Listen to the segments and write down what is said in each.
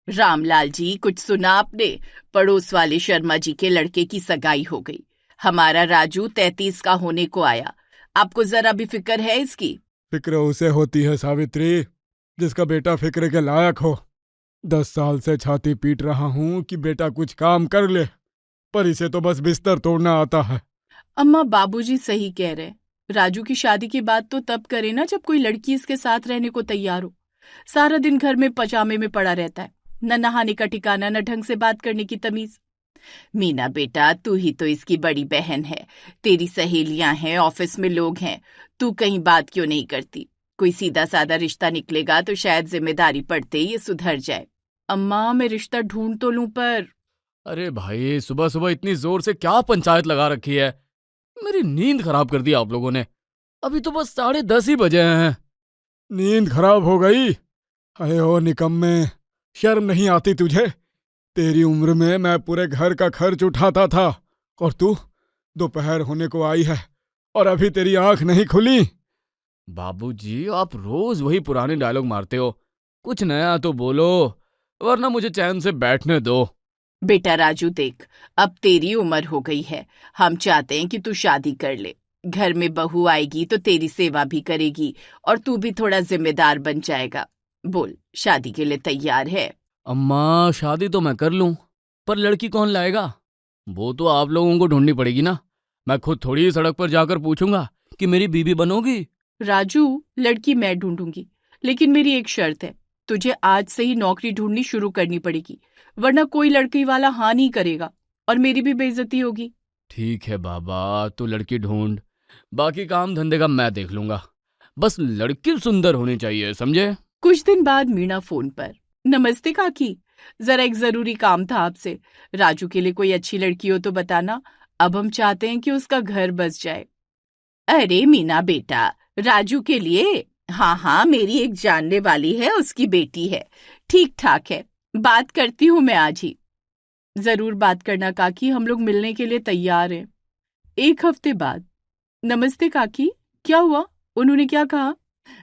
रामलाल जी, कुछ सुना आपने? पड़ोस वाले शर्मा जी के लड़के की सगाई हो गई। हमारा राजू 33 का होने को आया। आपको जरा भी फिक्र है इसकी? फिक्र उसे होती है सावित्री, जिसका बेटा फिक्र के लायक हो। 10 साल से छाती पीट रहा हूँ कि बेटा कुछ काम कर ले, पर इसे तो बस बिस्तर तोड़ना आता है। अम्मा, बाबूजी सही कह रहे हैं। राजू की शादी की बात तो तब करे ना जब कोई लड़की इसके साथ रहने को तैयार हो। सारा दिन घर में पजामे में पड़ा रहता है, न नहाने का ठिकाना, न ढंग से बात करने की तमीज। मीना बेटा, तू ही तो इसकी बड़ी बहन है। तेरी सहेलियां हैं, ऑफिस में लोग हैं। तू कहीं बात क्यों नहीं करती? कोई सीधा साधा रिश्ता निकलेगा तो शायद जिम्मेदारी पड़ते ही ये सुधर जाए। अम्मा, मैं रिश्ता ढूंढ तो लूं पर। अरे भाई, सुबह सुबह इतनी जोर से क्या पंचायत लगा रखी है? मेरी नींद खराब कर दी आप लोगों ने। अभी तो बस 10:30 ही बजे हैं। नींद खराब हो गई? अरे ओ निकम्मे, शर्म नहीं आती तुझे? तेरी उम्र में मैं पूरे घर का खर्च उठाता था, और तू दोपहर होने को आई है और अभी तेरी आंख नहीं खुली। बाबूजी, आप रोज वही पुराने डायलॉग मारते हो। कुछ नया तो बोलो, वरना मुझे चैन से बैठने दो। बेटा राजू देख, अब तेरी उम्र हो गई है। हम चाहते हैं कि तू शादी कर ले। घर में बहू आएगी तो तेरी सेवा भी करेगी और तू भी थोड़ा जिम्मेदार बन जाएगा। बोल, शादी के लिए तैयार है? अम्मा, शादी तो मैं कर लूं, पर लड़की कौन लाएगा? वो तो आप लोगों को ढूंढनी पड़ेगी ना। मैं खुद थोड़ी सड़क पर जाकर पूछूंगा कि मेरी बीवी बनोगी। राजू, लड़की मैं ढूंढूंगी, लेकिन मेरी एक शर्त है। तुझे आज से ही नौकरी ढूंढनी शुरू करनी पड़ेगी, वरना कोई लड़की वाला हाँ नहीं करेगा और मेरी भी बेइज्जती होगी। ठीक है बाबा, तू लड़की ढूंढ, बाकी काम धंधे का मैं देख लूंगा। बस लड़की सुंदर होनी चाहिए, समझे? कुछ दिन बाद मीना फोन पर। नमस्ते काकी, जरा एक जरूरी काम था आपसे। राजू के लिए कोई अच्छी लड़की हो तो बताना। अब हम चाहते हैं कि उसका घर बस जाए। अरे मीना बेटा, राजू के लिए? हाँ हाँ, मेरी एक जानने वाली है, उसकी बेटी है, ठीक ठाक है। बात करती हूँ मैं आज ही। जरूर बात करना काकी, हम लोग मिलने के लिए तैयार हैं। एक हफ्ते बाद। नमस्ते काकी, क्या हुआ? उन्होंने क्या कहा?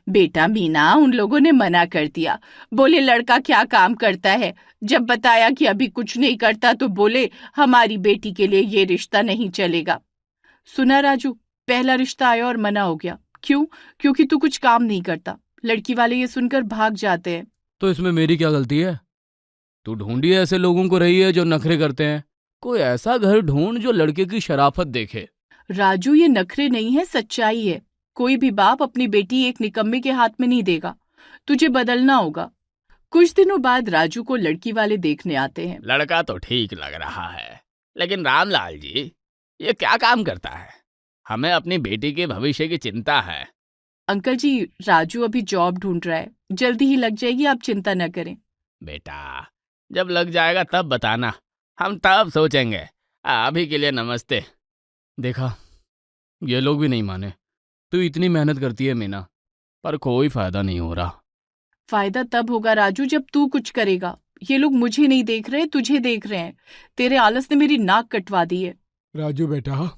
बेटा मीना, उन लोगों ने मना कर दिया। बोले लड़का क्या काम करता है। जब बताया कि अभी कुछ नहीं करता तो बोले हमारी बेटी के लिए ये रिश्ता नहीं चलेगा। सुना राजू, पहला रिश्ता आया और मना हो गया। क्यों? क्योंकि तू कुछ काम नहीं करता। लड़की वाले ये सुनकर भाग जाते हैं। तो इसमें मेरी क्या गलती है? तू ढूंढी ऐसे लोगों को रही है जो नखरे करते हैं। कोई ऐसा घर ढूंढ जो लड़के की शराफत देखे। राजू, ये नखरे नहीं है, सच्चाई है। कोई भी बाप अपनी बेटी एक निकम्मे के हाथ में नहीं देगा। तुझे बदलना होगा। कुछ दिनों बाद राजू को लड़की वाले देखने आते हैं। लड़का तो ठीक लग रहा है, लेकिन रामलाल जी, ये क्या काम करता है? हमें अपनी बेटी के भविष्य की चिंता है। अंकल जी, राजू अभी जॉब ढूंढ रहा है, जल्दी ही लग जाएगी, आप चिंता न करें। बेटा, जब लग जाएगा तब बताना, हम तब सोचेंगे। अभी के लिए नमस्ते। देखा, ये लोग भी नहीं माने। तू इतनी मेहनत करती है मीना, पर कोई फायदा नहीं हो रहा। फायदा तब होगा राजू जब तू कुछ करेगा। ये लोग मुझे नहीं देख रहे, तुझे देख रहे हैं। तेरे आलस ने मेरी नाक कटवा दी है। राजू बेटा,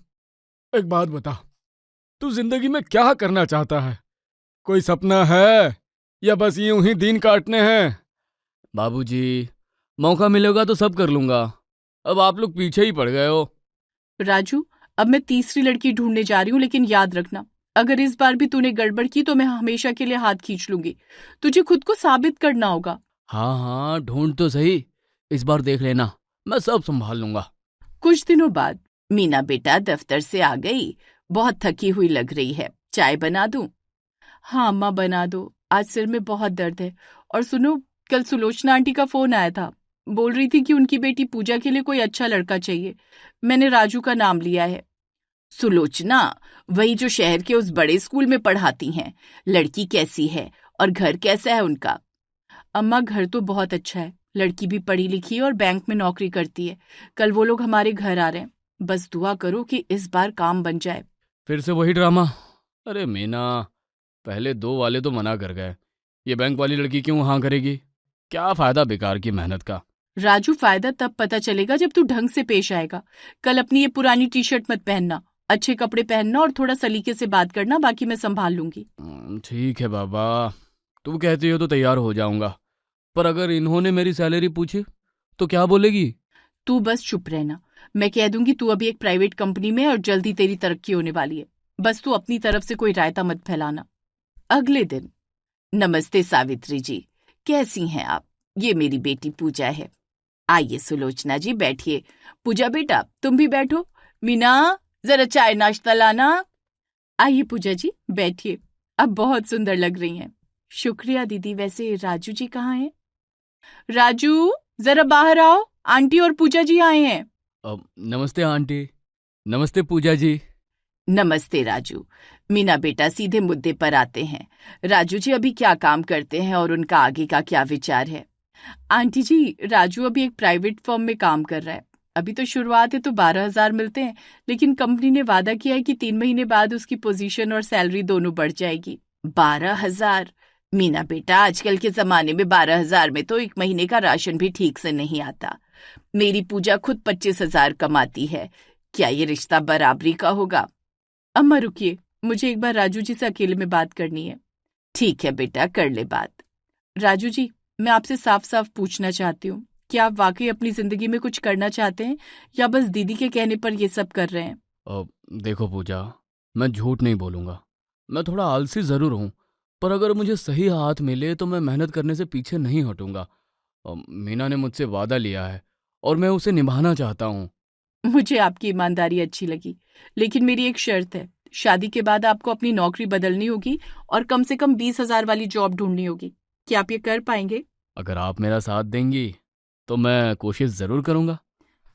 एक बात बता, तू जिंदगी में क्या करना चाहता है? कोई सपना है या बस यूं ही दिन काटने हैं? बाबूजी, मौका मिलेगा तो सब कर लूंगा। अब आप लोग पीछे ही पड़ गए हो। राजू, अब मैं तीसरी लड़की ढूंढने जा रही हूँ, लेकिन याद रखना, अगर इस बार भी तूने गड़बड़ की तो मैं हमेशा के लिए हाथ खींच लूंगी। तुझे खुद को साबित करना होगा। हाँ हाँ, ढूंढ तो सही। इस बार देख लेना, मैं सब संभाल लूंगा। कुछ दिनों बाद। मीना बेटा दफ्तर से आ गई। बहुत थकी हुई लग रही है। चाय बना दूं? हाँ अम्मा, बना दो। आज सिर में बहुत दर्द है। और सुनो, कल सुलोचना आंटी का फोन आया था। बोल रही थी कि उनकी बेटी पूजा के लिए कोई अच्छा लड़का चाहिए। मैंने राजू का नाम लिया है। सुलोचना? वही जो शहर के उस बड़े स्कूल में पढ़ाती हैं। लड़की कैसी है और घर कैसा है उनका? अम्मा, घर तो बहुत अच्छा है। लड़की भी पढ़ी लिखी है और बैंक में नौकरी करती है। कल वो लोग हमारे घर आ रहे हैं। बस दुआ करो कि इस बार काम बन जाए। फिर से वही ड्रामा। अरे मीना, पहले दो वाले तो मना कर गए, ये बैंक वाली लड़की क्यों हाँ करेगी? क्या फायदा बेकार की मेहनत का। राजू, फायदा तब पता चलेगा जब तू ढंग से पेश आएगा। कल अपनी ये पुरानी टी शर्ट मत पहनना। अच्छे कपड़े पहनना और थोड़ा सलीके से बात करना, बाकी मैं संभाल लूंगी। ठीक है बाबा, तू कहती हो तो तैयार हो जाऊंगा। पर अगर इन्होंने मेरी सैलरी पूछी तो क्या बोलेगी? तू बस चुप रहना। मैं कह दूंगी तू अभी एक प्राइवेट कंपनी में है और जल्दी तेरी तरक्की होने वाली है। बस तू अपनी तरफ से कोई रायता मत फैलाना। अगले दिन। नमस्ते सावित्री जी, कैसी हैं आप? ये मेरी बेटी पूजा है। आइए सुलोचना जी, बैठिए। पूजा बेटा तुम भी बैठो। मीना, जरा चाय नाश्ता लाना। आइए पूजा जी, बैठिए। अब बहुत सुंदर लग रही हैं। शुक्रिया दीदी। वैसे राजू जी कहाँ हैं? राजू, जरा बाहर आओ, आंटी और पूजा जी आए हैं। नमस्ते आंटी। नमस्ते पूजा जी। नमस्ते राजू। मीना बेटा सीधे मुद्दे पर आते हैं। राजू जी अभी क्या काम करते हैं और उनका आगे का क्या विचार है? आंटी जी, राजू अभी एक प्राइवेट फर्म में काम कर रहा है। अभी तो शुरुआत है तो 12,000 मिलते हैं, लेकिन कंपनी ने वादा किया है कि 3 महीने बाद उसकी पोजीशन और सैलरी दोनों बढ़ जाएगी। 12,000? मीना बेटा, आजकल के जमाने में 12,000 में तो 1 महीने का राशन भी ठीक से नहीं आता। मेरी पूजा खुद 25,000 कमाती है। क्या ये रिश्ता बराबरी का होगा? अम्मा रुकिए, मुझे एक बार राजू जी से अकेले में बात करनी है। ठीक है बेटा, कर ले बात। राजू जी, मैं आपसे साफ साफ पूछना चाहती हूँ, क्या आप वाकई अपनी जिंदगी में कुछ करना चाहते हैं या बस दीदी के कहने पर ये सब कर रहे हैं? देखो पूजा, मैं झूठ नहीं बोलूँगा। मैं थोड़ा आलसी ज़रूर हूँ, पर अगर मुझे सही हाथ मिले तो मैं मेहनत करने से पीछे नहीं हटूँगा। मीना ने मुझसे वादा लिया है और मैं उसे निभाना चाहता हूँ। मुझे आपकी ईमानदारी अच्छी लगी, लेकिन मेरी एक शर्त है। शादी के बाद आपको अपनी नौकरी बदलनी होगी और कम से कम 20,000 वाली जॉब ढूंढनी होगी। क्या आप ये कर पाएंगे? अगर आप मेरा साथ देंगी तो मैं कोशिश ज़रूर करूँगा।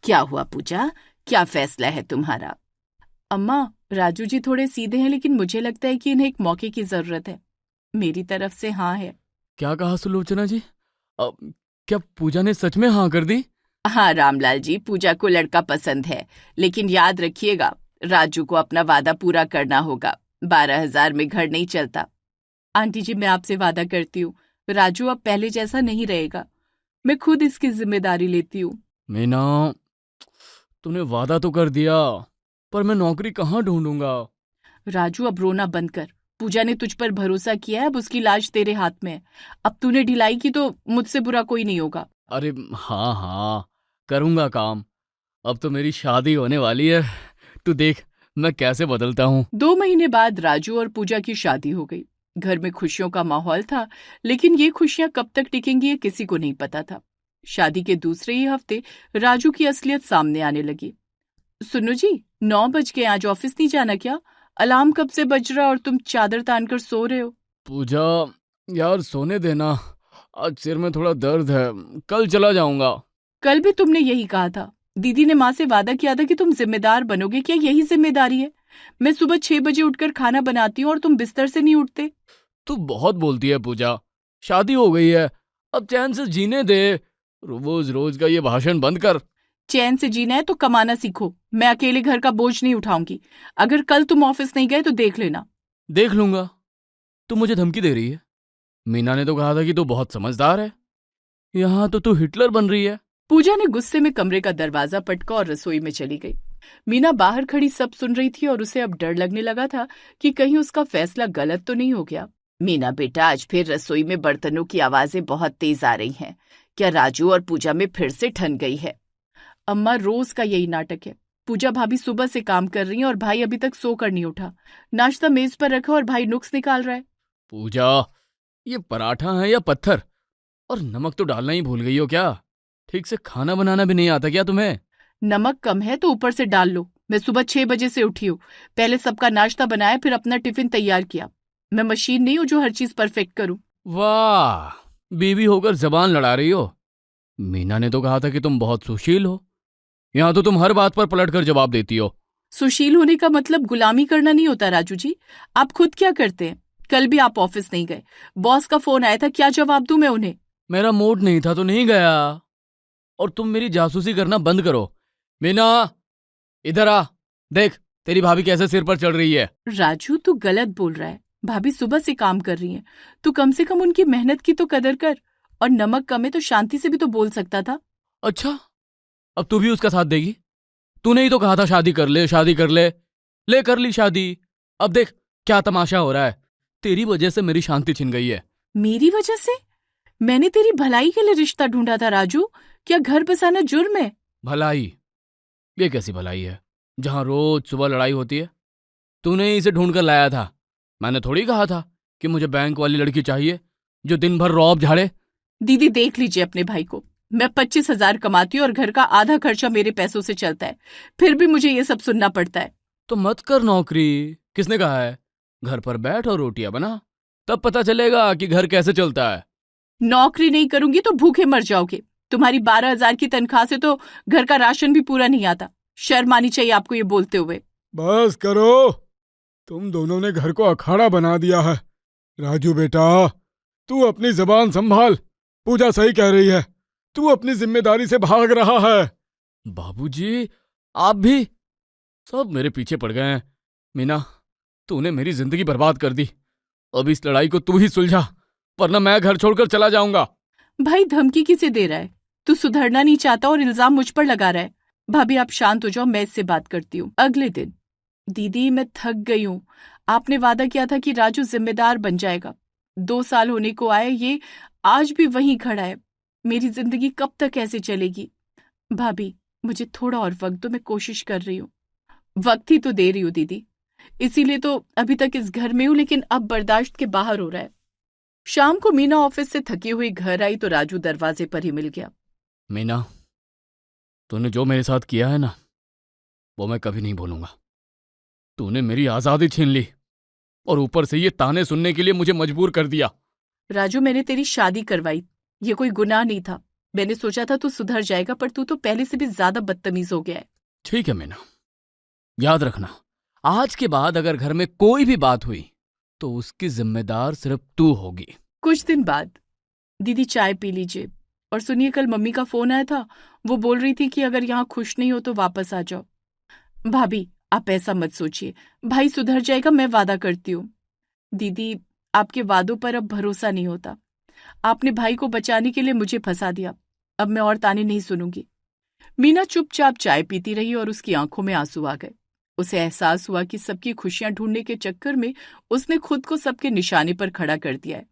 क्या हुआ पूजा, क्या फैसला है तुम्हारा? अम्मा, राजू जी थोड़े सीधे हैं, लेकिन मुझे लगता है कि इन्हें एक मौके की जरूरत है। मेरी तरफ से हाँ है। क्या कहा सुलोचना जी? क्या पूजा ने सच में हाँ कर दी? हाँ रामलाल जी, पूजा को लड़का पसंद है, लेकिन याद रखिएगा राजू को अपना वादा पूरा करना होगा। 12,000 में घर नहीं चलता। आंटी जी, मैं आपसे वादा करती हूँ, राजू अब पहले जैसा नहीं रहेगा। मैं खुद इसकी जिम्मेदारी लेती हूँ। मीना, तूने वादा तो कर दिया, पर मैं नौकरी कहाँ ढूंढूंगा? राजू, अब रोना बंद कर। पूजा ने तुझ पर भरोसा किया है, अब उसकी लाश तेरे हाथ में है। अब तूने ढिलाई की तो मुझसे बुरा कोई नहीं होगा। अरे हाँ हाँ, करूँगा काम। अब तो मेरी शादी होने वाली है, तू देख मैं कैसे बदलता हूँ। 2 महीने बाद राजू और पूजा की शादी हो गई। घर में खुशियों का माहौल था, लेकिन ये खुशियां कब तक टिकेंगी ये किसी को नहीं पता था। शादी के दूसरे ही हफ्ते राजू की असलियत सामने आने लगी। सुनो जी, 9 बज गए, आज ऑफिस नहीं जाना क्या? अलार्म कब से बज रहा और तुम चादर तानकर सो रहे हो? पूजा यार, सोने देना, आज सिर में थोड़ा दर्द है, कल चला जाऊंगा। कल भी तुमने यही कहा था। दीदी ने माँ से वादा किया था कि तुम जिम्मेदार बनोगे। क्या यही जिम्मेदारी है? मैं सुबह 6 बजे उठकर खाना बनाती हूँ और तुम बिस्तर से नहीं उठते। तू बहुत बोलती है पूजा, शादी हो गई है, अब चैन से जीने दे। रोज रोज का ये भाषण बंद कर। चैन से जीना है तो कमाना सीखो। मैं अकेले घर का बोझ नहीं उठाऊंगी। अगर कल तुम ऑफिस नहीं गए तो देख लेना। देख लूंगा। तू मुझे धमकी दे रही है? मीना ने तो कहा था कि तू बहुत समझदार है, यहाँ तो तू हिटलर बन रही है। पूजा ने गुस्से में कमरे का दरवाजा पटका और रसोई में चली गई। मीना बाहर खड़ी सब सुन रही थी और उसे अब डर लगने लगा था कि कहीं उसका फैसला गलत तो नहीं हो गया। मीना बेटा, आज फिर रसोई में बर्तनों की आवाजें बहुत तेज आ रही हैं। क्या राजू और पूजा में फिर से ठन गई है? अम्मा, रोज का यही नाटक है। पूजा भाभी सुबह से काम कर रही है और भाई अभी तक सोकर नहीं उठा। नाश्ता मेज पर रखा और भाई नुक्स निकाल रहा है। पूजा, ये पराठा है या पत्थर? और नमक तो डालना ही भूल गई हो क्या? ठीक से खाना बनाना भी नहीं आता क्या तुम्हें? नमक कम है तो ऊपर से डाल लो। मैं सुबह 6 बजे से उठी हूँ। पहले सबका नाश्ता बनाया, फिर अपना टिफिन तैयार किया। मैं मशीन नहीं हूँ जो हर चीज परफेक्ट करूँ। वाह, बीवी होकर जबान लड़ा रही हो। मीना ने तो कहा था कि तुम बहुत सुशील हो, यहाँ तो तुम हर बात पर पलट कर जवाब देती हो। सुशील होने का मतलब गुलामी करना नहीं होता राजू जी। आप खुद क्या करते हैं? कल भी आप ऑफिस नहीं गए। बॉस का फोन आया था, क्या जवाब दूं मैं उन्हें? मेरा मूड नहीं था तो नहीं गया। और तुम मेरी जासूसी करना बंद करो। मीना, इधर आ, देख तेरी भाभी कैसे सिर पर चढ़ रही है। राजू, तू गलत बोल रहा है। भाभी सुबह से काम कर रही हैं। तू कम से कम उनकी मेहनत की तो कदर कर। और नमक कम है तो शांति से भी तो बोल सकता था। अच्छा, अब तू भी उसका साथ देगी? तूने ही तो कहा था शादी कर ले, शादी कर ले। ले कर ली शादी। अब देख क्या तमाशा हो रहा है। तेरी वजह से मेरी शांति छिन गई है। मेरी वजह से? मैंने तेरी भलाई के लिए रिश्ता ढूंढा था राजू। क्या घर बसाना जुर्म है? भलाई? ये कैसी भलाई है जहां रोज सुबह लड़ाई होती है? तूने ही इसे ढूंढ कर लाया था। मैंने थोड़ी कहा था कि मुझे बैंक वाली लड़की चाहिए जो दिन भर रौब झाड़े। दीदी देख लीजिए अपने भाई को। मैं 25,000 कमाती हूँ और घर का आधा खर्चा मेरे पैसों से चलता है, फिर भी मुझे ये सब सुनना पड़ता है। तो मत कर नौकरी। किसने कहा है? घर पर बैठ और रोटियां बना, तब पता चलेगा कि घर कैसे चलता है। नौकरी नहीं करूंगी तो भूखे मर जाओगे। तुम्हारी 12,000 की तनख्वाह से तो घर का राशन भी पूरा नहीं आता। शर्म आनी चाहिए आपको ये बोलते हुए। बस करो, तुम दोनों ने घर को अखाड़ा बना दिया है। राजू बेटा, तू अपनी जबान संभाल। पूजा सही कह रही है, तू अपनी जिम्मेदारी से भाग रहा है। बाबूजी, आप भी सब मेरे पीछे पड़ गए हैं। मीना, तूने मेरी जिंदगी बर्बाद कर दी। अब इस लड़ाई को तू ही सुलझा, वरना मैं घर छोड़कर चला जाऊंगा। भाई धमकी किसे दे रहा है? तू सुधरना नहीं चाहता और इल्जाम मुझ पर लगा रहा है। भाभी आप शांत हो जाओ, मैं इससे बात करती हूँ। अगले दिन, दीदी मैं थक गई हूँ। आपने वादा किया था कि राजू जिम्मेदार बन जाएगा। 2 साल होने को आए, ये आज भी वहीं खड़ा है। मेरी जिंदगी कब तक ऐसे चलेगी? भाभी मुझे थोड़ा और वक्त दो, मैं कोशिश कर रही हूँ। वक्त ही तो दे रही हूँ दीदी, इसीलिए तो अभी तक इस घर में हूँ, लेकिन अब बर्दाश्त के बाहर हो रहा है। शाम को मीना ऑफिस से थकी हुई घर आई तो राजू दरवाजे पर ही मिल गया। मीना, तूने जो मेरे साथ किया है ना, वो मैं कभी नहीं भूलूंगा। तूने मेरी आजादी छीन ली और ऊपर से ये ताने सुनने के लिए मुझे मजबूर कर दिया। राजू मैंने तेरी शादी करवाई, ये कोई गुनाह नहीं था। मैंने सोचा था तू सुधर जाएगा, पर तू तो पहले से भी ज्यादा बदतमीज हो गया है। ठीक है मीना, याद रखना, आज के बाद अगर घर में कोई भी बात हुई तो उसकी जिम्मेदार सिर्फ तू होगी। कुछ दिन बाद, दीदी चाय पी लीजिए। और सुनिए, कल मम्मी का फोन आया था। वो बोल रही थी कि अगर यहाँ खुश नहीं हो तो वापस आ जाओ। भाभी आप ऐसा मत सोचिए, भाई सुधर जाएगा, मैं वादा करती हूँ। दीदी आपके वादों पर अब भरोसा नहीं होता। आपने भाई को बचाने के लिए मुझे फंसा दिया, अब मैं और ताने नहीं सुनूंगी। मीना चुपचाप चाय पीती रही और उसकी आंखों में आंसू आ गए। उसे एहसास हुआ कि सबकी खुशियां ढूंढने के चक्कर में उसने खुद को सबके निशाने पर खड़ा कर दिया है।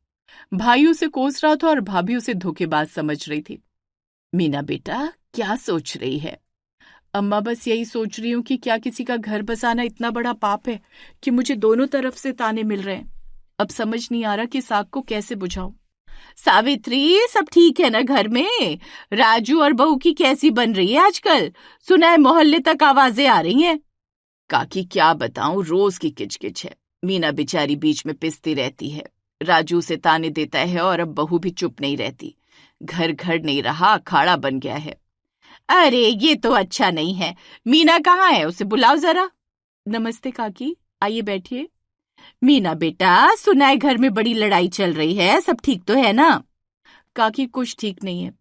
भाई उसे कोस रहा था और भाभी उसे धोखेबाज समझ रही थी। मीना बेटा क्या सोच रही है? अम्मा बस यही सोच रही हूँ कि क्या किसी का घर बसाना इतना बड़ा पाप है कि मुझे दोनों तरफ से ताने मिल रहे हैं। अब समझ नहीं आ रहा कि साग को कैसे बुझाऊं। सावित्री सब ठीक है ना घर में? राजू और बहू की कैसी बन रही है आजकल? सुना है मोहल्ले तक आवाजें आ रही हैं। काकी क्या बताऊं, रोज की किचकिच है। मीना बेचारी बीच में पिसती रहती है। राजू से ताने देता है और अब बहू भी चुप नहीं रहती। घर घर नहीं रहा, अखाड़ा बन गया है। अरे ये तो अच्छा नहीं है। मीना कहाँ है? उसे बुलाओ जरा। नमस्ते काकी, आइए बैठिए। मीना बेटा, सुना है घर में बड़ी लड़ाई चल रही है, सब ठीक तो है ना? काकी कुछ ठीक नहीं है।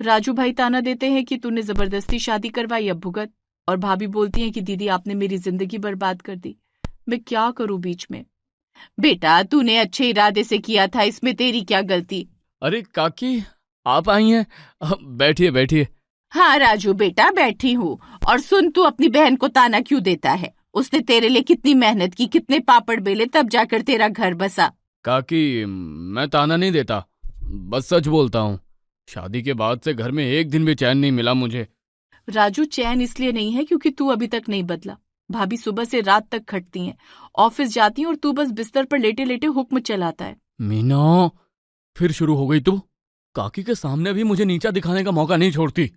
राजू भाई ताना देते हैं कि तूने जबरदस्ती शादी करवाई, अब भुगत। और भाभी बोलती हैं कि दीदी आपने मेरी जिंदगी बर्बाद कर दी। मैं क्या करूं बीच में? बेटा तूने अच्छे इरादे से किया था, इसमें तेरी क्या गलती? अरे काकी, आप आई हैं? बैठिए बैठिए। हाँ राजू बेटा बैठी हूँ। और सुन, तू अपनी बहन को ताना क्यों देता है? उसने तेरे लिए कितनी मेहनत की, कितने पापड़ बेले, तब जाकर तेरा घर बसा। काकी, मैं ताना नहीं देता, बस सच बोलता हूँ। शादी के बाद से घर में एक दिन भी चैन नहीं मिला मुझे। राजू चैन इसलिए नहीं है क्योंकि तू अभी तक नहीं बदला। भाभी सुबह से रात तक खटती हैं, ऑफिस जाती हैं और तू बस बिस्तर पर लेटे लेटे हुक्म चलाता है। मीना, फिर शुरू हो गई तू। काकी के सामने भी मुझे नीचा दिखाने का मौका नहीं छोड़ती।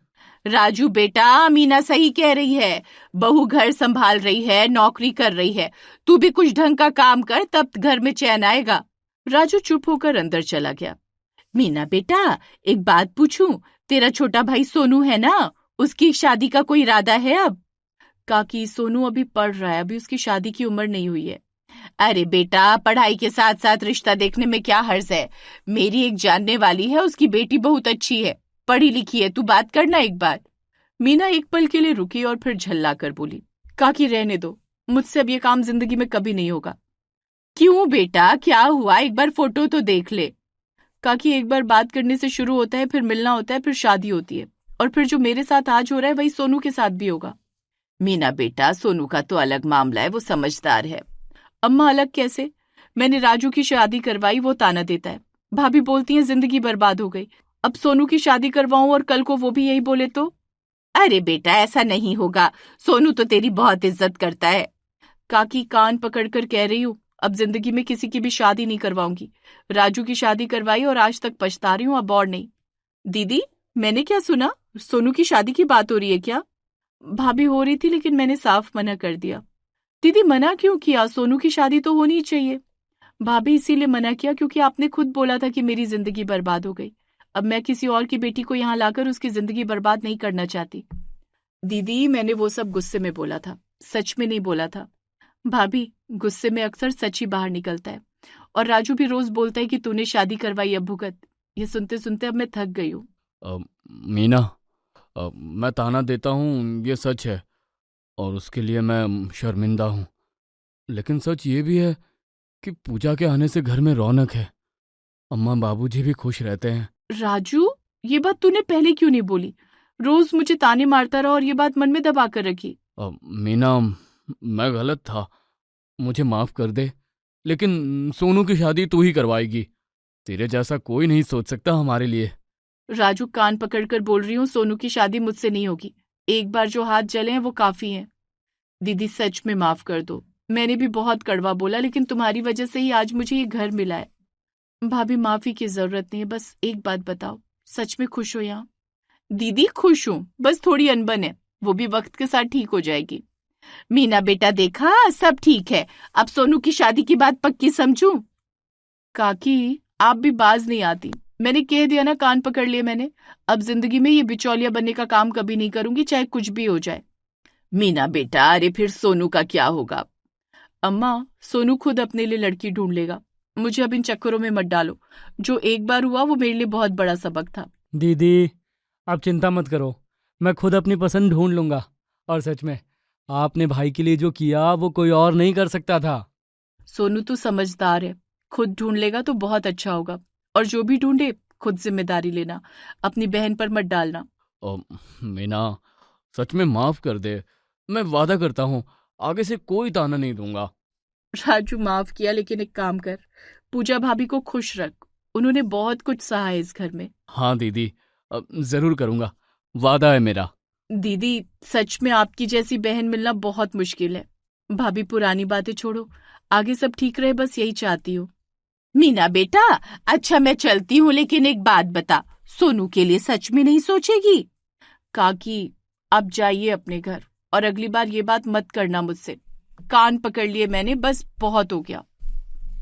राजू बेटा, मीना सही कह रही है। बहू घर संभाल रही है, नौकरी कर रही है। तू भी कुछ ढंग का काम कर, तब घर में चैन आएगा। राजू चुप होकर अंदर चला गया। मीना बेटा एक बात पूछूं, तेरा छोटा भाई सोनू है ना, उसकी शादी का कोई इरादा है अब? काकी सोनू अभी पढ़ रहा है, अभी उसकी शादी की उम्र नहीं हुई है। अरे बेटा, पढ़ाई के साथ साथ रिश्ता देखने में क्या हर्ज है? मेरी एक जानने वाली है, उसकी बेटी बहुत अच्छी है, पढ़ी लिखी है, तू बात करना एक बार। मीना एक पल के लिए रुकी और फिर झल्ला कर बोली, काकी रहने दो, मुझसे अब ये काम जिंदगी में कभी नहीं होगा। क्यों बेटा, क्या हुआ? एक बार फोटो तो देख ले। काकी एक बार बात करने से शुरू होता है, फिर मिलना होता है, फिर शादी होती है, और फिर जो मेरे साथ आज हो रहा है वही सोनू के साथ भी होगा। मीना बेटा, सोनू का तो अलग मामला है, वो समझदार है। अम्मा अलग कैसे? मैंने राजू की शादी करवाई, वो ताना देता है। भाभी बोलती हैं जिंदगी बर्बाद हो गई। अब सोनू की शादी करवाऊं और कल को वो भी यही बोले तो? अरे बेटा, ऐसा नहीं होगा। सोनू तो तेरी बहुत इज्जत करता है। काकी कान पकड़कर कह रही हूँ, अब जिंदगी में किसी की भी शादी नहीं करवाऊंगी। राजू की शादी करवाई और आज तक पछता रही हूँ, अब और नहीं। दीदी, मैंने क्या सुना? सोनू की शादी की बात हो रही है क्या? भाभी हो रही थी, लेकिन मैंने साफ मना कर दिया। दीदी, मना क्यों किया? सोनू की शादी तो होनी ही चाहिए। भाभी, इसीलिए मना किया क्योंकि आपने खुद बोला था कि मेरी जिंदगी बर्बाद हो गई। अब मैं किसी और की बेटी को यहाँ लाकर उसकी जिंदगी बर्बाद नहीं करना चाहती। दीदी, मैंने वो सब गुस्से में बोला था, सच में नहीं बोला था। भाभी, गुस्से में अक्सर सच ही बाहर निकलता है। और राजू भी रोज बोलता है कि तूने शादी करवाई, अब भुगत। ये सुनते सुनते अब मैं थक गई हूँ। मीना, मैं ताना देता हूँ, ये सच है, और उसके लिए मैं शर्मिंदा हूँ। लेकिन सच ये भी है कि पूजा के आने से घर में रौनक है। अम्मा बाबूजी भी खुश रहते हैं। राजू, ये बात तूने पहले क्यों नहीं बोली? रोज मुझे ताने मारता रहा और ये बात मन में दबा कर रखी। मीना, मैं गलत था, मुझे माफ़ कर दे। लेकिन सोनू की शादी तू ही करवाएगी। तेरे जैसा कोई नहीं सोच सकता हमारे लिए। राजू, कान पकड़कर बोल रही हूँ, सोनू की शादी मुझसे नहीं होगी। एक बार जो हाथ जले हैं वो काफी हैं। दीदी, सच में माफ कर दो। मैंने भी बहुत कड़वा बोला, लेकिन तुम्हारी वजह से ही आज मुझे ये घर मिला है। भाभी, माफी की जरूरत नहीं है, बस एक बात बताओ, सच में खुश हो यहाँ? दीदी, खुश हूँ, बस थोड़ी अनबन है, वो भी वक्त के साथ ठीक हो जाएगी। मीना बेटा, देखा, सब ठीक है। अब सोनू की शादी की बात पक्की समझूं? काकी, आप भी बाज नहीं आती। मैंने कह दिया ना, कान पकड़ लिए मैंने। अब जिंदगी में ये बिचौलिया बनने का काम कभी नहीं करूंगी, चाहे कुछ भी हो जाए। मीना बेटा, अरे फिर सोनू का क्या होगा? अम्मा, सोनू खुद अपने लिए लड़की ढूंढ लेगा। मुझे अब इन चक्करों में मत डालो। जो एक बार हुआ वो मेरे लिए बहुत बड़ा सबक था। दीदी, आप चिंता मत करो, मैं खुद अपनी पसंद ढूंढ लूँगा। और सच में, आपने भाई के लिए जो किया वो कोई और नहीं कर सकता था। सोनू, तू समझदार है, खुद ढूंढ लेगा तो बहुत अच्छा होगा। और जो भी ढूंढे, खुद जिम्मेदारी लेना, अपनी बहन पर मत डालना। मीना, सच में माफ़ कर दे। मैं वादा करता हूँ, आगे से कोई ताना नहीं दूंगा। राजू, माफ किया, लेकिन एक काम कर, पूजा भाभी को खुश रख। उन्होंने बहुत कुछ सहा है इस घर में। हाँ दीदी, ज़रूर करूँगा, वादा है मेरा। दीदी, सच में आपकी जैसी बहन मिलना बहुत मुश्किल है। भाभी, पुरानी बातें छोड़ो, आगे सब ठीक रहे, बस यही चाहती हूँ। मीना बेटा, अच्छा मैं चलती हूँ, लेकिन एक बात बता, सोनू के लिए सच में नहीं सोचेगी? काकी, आप जाइए अपने घर, और अगली बार ये बात मत करना मुझसे। कान पकड़ लिए मैंने, बस बहुत हो गया।